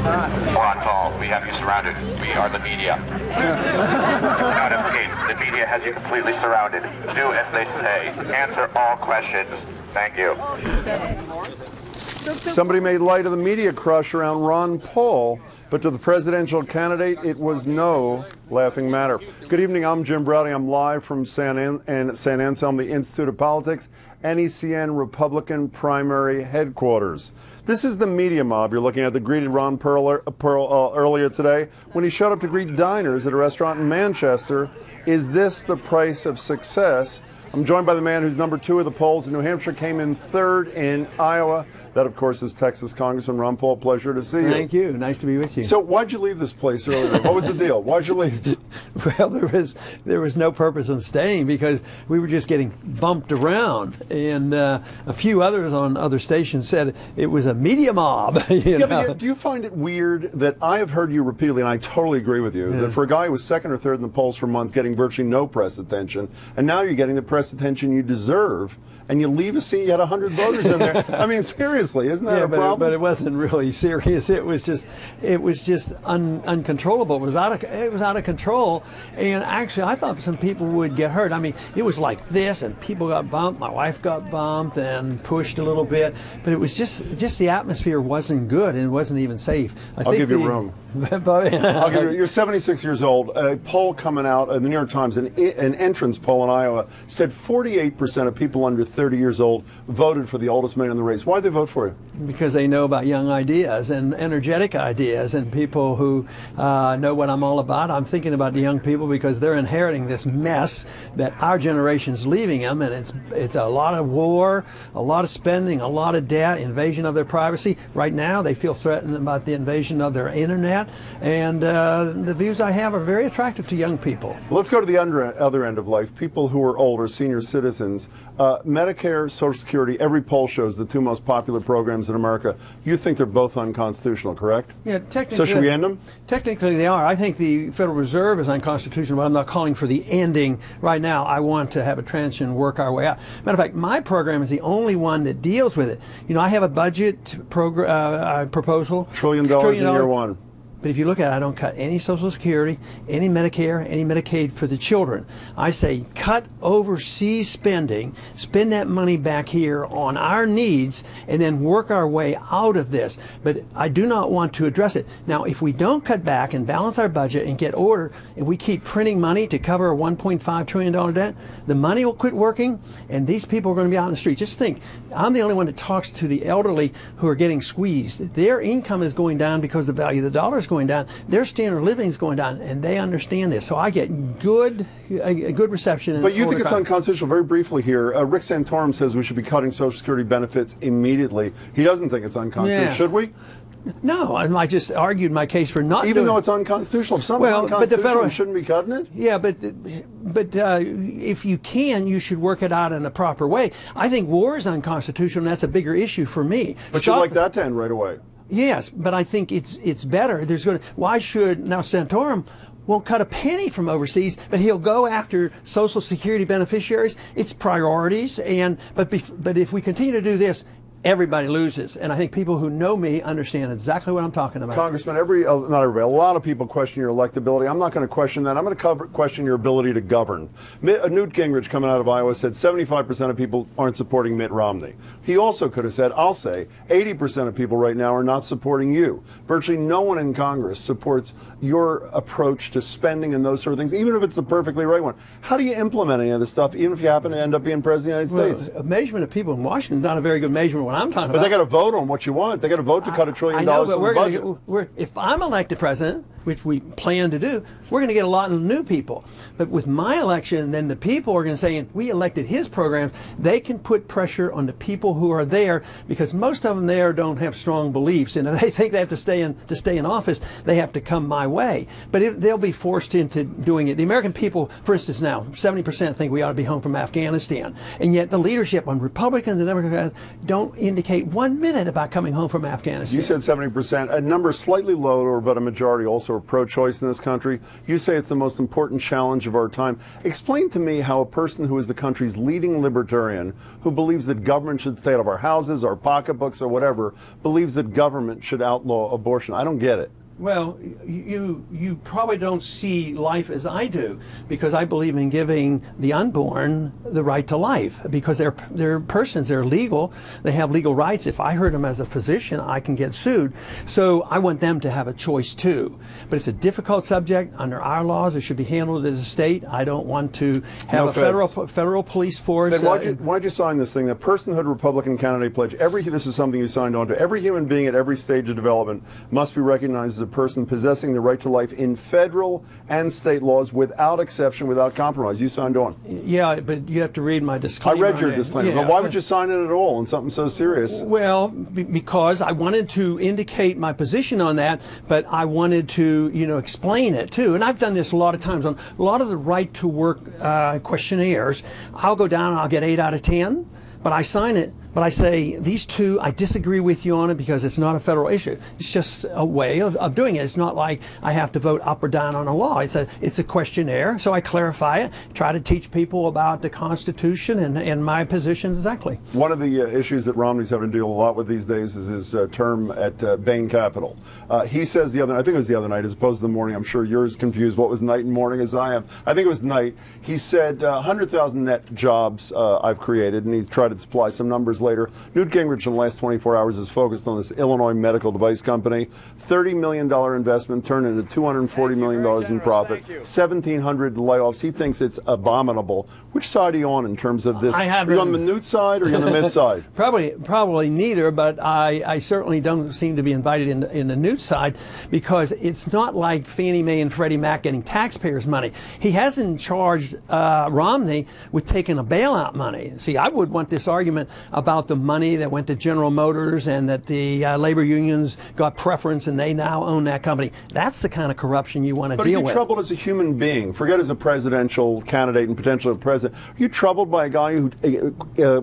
Ron Paul, we have you surrounded. We are the media. Not escape. The media has you completely surrounded. Do as they say. Answer all questions. Thank you. Somebody made light of the media crush around Ron Paul, but to the presidential candidate, it was no laughing matter. Good evening, I'm Jim Browdy. I'm live from San Anselm, the Institute of Politics, NECN Republican primary headquarters. This is the media mob you're looking at that greeted Ron Paul earlier today when he showed up to greet diners at a restaurant in Manchester. Is this the price of success? I'm joined by the man who's number 2 of the polls in New Hampshire, came in 3rd in Iowa. That, of course, is Texas Congressman Ron Paul. Pleasure to see you. Thank you. Nice to be with you. So why'd you leave this place earlier? What was the deal? Why'd you leave? Well, there was no purpose in staying because we were just getting bumped around. And a few others on other stations said it was a media mob. But do you find it weird that I have heard you repeatedly, and I totally agree with you, that for a guy who was 2nd or 3rd in the polls for months, getting virtually no press attention, and now you're getting the press attention you deserve, and you leave a seat, you had 100 voters in there. I mean, seriously, isn't that a problem? But it wasn't really serious. It was just uncontrollable. It was out of control. And actually, I thought some people would get hurt. I mean, it was like this, and people got bumped. My wife got bumped and pushed a little bit. But it was just the atmosphere wasn't good and it wasn't even safe. I'll give you room. I'll give you, you're 76 years old. A poll coming out in the New York Times, an entrance poll in Iowa, said 48% of people under 30 years old voted for the oldest man in the race. Why'd they vote for you? Because they know about young ideas and energetic ideas and people who know what I'm all about. I'm thinking about the young people because they're inheriting this mess that our generation's leaving them, and it's a lot of war, a lot of spending, a lot of debt, invasion of their privacy. Right now, they feel threatened about the invasion of their internet, and the views I have are very attractive to young people. Well, let's go to the other end of life. People who are older, senior citizens, Medicare, Social Security. Every poll shows the 2 most popular programs in America. You think they're both unconstitutional, correct? Yeah, technically. So should we end them? Technically, they are. I think the Federal Reserve is unconstitutional, but I'm not calling for the ending right now. I want to have a transition and work our way out. Matter of fact, my program is the only one that deals with it. You know, I have a budget proposal. $1 trillion in year 1. But if you look at it, I don't cut any Social Security, any Medicare, any Medicaid for the children. I say cut overseas spending, spend that money back here on our needs, and then work our way out of this. But I do not want to address it. Now, if we don't cut back and balance our budget and get order, and we keep printing money to cover a $1.5 trillion debt, the money will quit working, and these people are going to be out in the street. Just think, I'm the only one that talks to the elderly who are getting squeezed. Their income is going down because the value of the dollar is going down. Their standard of living is going down, and they understand this. So I get good reception. But you think it's unconstitutional? Very briefly here, Rick Santorum says we should be cutting Social Security benefits immediately. He doesn't think it's unconstitutional. Yeah. Should we? No, I just argued my case for not even though it's unconstitutional. If something's unconstitutional, you shouldn't be cutting it? Yeah, but if you can, you should work it out in a proper way. I think war is unconstitutional, and that's a bigger issue for me. But you'd like that to end right away? Yes, but I think it's better. Why should now Santorum won't cut a penny from overseas, but he'll go after Social Security beneficiaries. It's priorities, but if we continue to do this, everybody loses. And I think people who know me understand exactly what I'm talking about. Congressman, not everybody, a lot of people question your electability. I'm not going to question that. I'm going to question your ability to govern. Newt Gingrich, coming out of Iowa, said 75% of people aren't supporting Mitt Romney. He also could have said, I'll say, 80% of people right now are not supporting you. Virtually no one in Congress supports your approach to spending and those sort of things, even if it's the perfectly right one. How do you implement any of this stuff, even if you happen to end up being president of the United States? A measurement of people in Washington is not a very good measurement. I'm talking about. But they got to vote on what you want. They got to vote to cut $1 trillion from the budget. If I'm elected president, which we plan to do, we're going to get a lot of new people. But with my election, then the people are going to say, we elected his programs. They can put pressure on the people who are there because most of them there don't have strong beliefs, and if they think they have to stay in office, they have to come my way. But they'll be forced into doing it. The American people, for instance, now 70% think we ought to be home from Afghanistan, and yet the leadership on Republicans and Democrats don't indicate 1 minute about coming home from Afghanistan. You said 70%. A number slightly lower, but a majority also or pro-choice in this country. You say it's the most important challenge of our time. Explain to me how a person who is the country's leading libertarian, who believes that government should stay out of our houses, our pocketbooks, or whatever, believes that government should outlaw abortion. I don't get it. Well, you probably don't see life as I do, because I believe in giving the unborn the right to life, because they're persons, they're legal, they have legal rights. If I hurt them as a physician, I can get sued. So I want them to have a choice too. But it's a difficult subject. Under our laws, it should be handled as a state. I don't want to have a federal police force. Then why'd you sign this thing? The personhood Republican candidate pledge. This is something you signed on to. Every human being at every stage of development must be recognized as a person possessing the right to life in federal and state laws without exception, without compromise. You signed on. Yeah, but you have to read my disclaimer. I read your disclaimer. Yeah. But why would you sign it at all on something so serious? Well, because I wanted to indicate my position on that, but I wanted to, explain it too. And I've done this a lot of times on a lot of the right to work questionnaires. I'll go down and I'll get 8 out of 10, but I sign it. But I say, these two, I disagree with you on it because it's not a federal issue. It's just a way of doing it. It's not like I have to vote up or down on a law. It's a questionnaire, so I clarify it, try to teach people about the Constitution and my position exactly. One of the issues that Romney's having to deal a lot with these days is his term at Bain Capital. He says I think it was the other night as opposed to the morning. I'm sure you're as confused what was night and morning as I am. I think it was night. He said 100,000 net jobs I've created, and he tried to supply some numbers later. Newt Gingrich in the last 24 hours is focused on this Illinois medical device company. $30 million investment turned into $240 million in profit. 1,700 layoffs. He thinks it's abominable. Which side are you on in terms of this? Are you on the Newt side or are you on the mid side? Probably neither, but I certainly don't seem to be invited in the Newt side, because it's not like Fannie Mae and Freddie Mac getting taxpayers' money. He hasn't charged Romney with taking a bailout money. See, I would want this argument about the money that went to General Motors and that the labor unions got preference and they now own that company. That's the kind of corruption you want to deal with. But are you troubled as a human being? Forget as a presidential candidate and potentially a president. Are you troubled by a guy who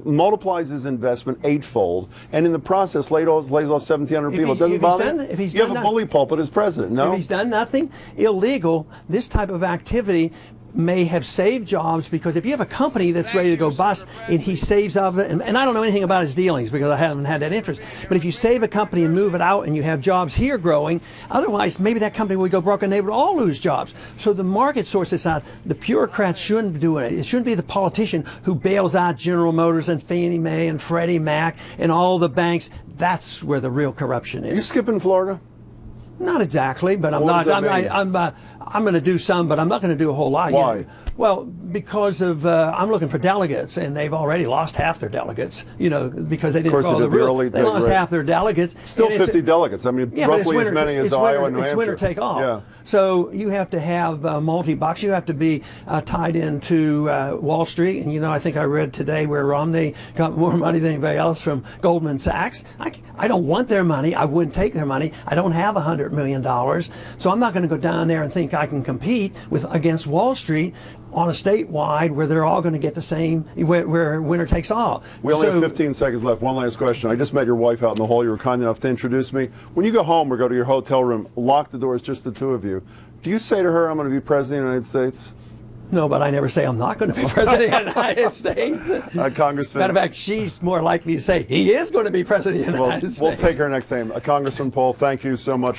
multiplies his investment eightfold and in the process lays off 1,700 people? It doesn't bother you? You have a bully pulpit as president, no? If he's done nothing illegal, this type of activity may have saved jobs, because if you have a company that's ready to go bust and he saves of it, and I don't know anything about his dealings because I haven't had that interest, but if you save a company and move it out and you have jobs here growing, otherwise maybe that company would go broke and they would all lose jobs. So the market sorts this out. The bureaucrats shouldn't do it. It shouldn't be the politician who bails out General Motors and Fannie Mae and Freddie Mac and all the banks. That's where the real corruption is. Are you skipping Florida? Not exactly, but I'm not. I'm going to do some, but I'm not going to do a whole lot. Why? Well, because of I'm looking for delegates, and they've already lost half their delegates. Because they didn't follow the rule. They lost half their delegates. Still 50 delegates. I mean, roughly as many as Iowa and New Hampshire. It's winner take all. Yeah. So you have to have multi-box. You have to be tied into Wall Street. And I think I read today where Romney got more money than anybody else from Goldman Sachs. I don't want their money. I wouldn't take their money. I don't have $100 million. So I'm not going to go down there and think I can compete against Wall Street on a statewide where they're all going to get the same, where winner takes all. We only have 15 seconds left. One last question. I just met your wife out in the hall. You were kind enough to introduce me. When you go home or go to your hotel room, lock the doors, just the two of you. Do you say to her, I'm going to be president of the United States? No, but I never say I'm not going to be president of the United States. Congressman. Matter of fact, she's more likely to say he is going to be president of the United States. We'll take her next time. Congressman Paul, thank you so much.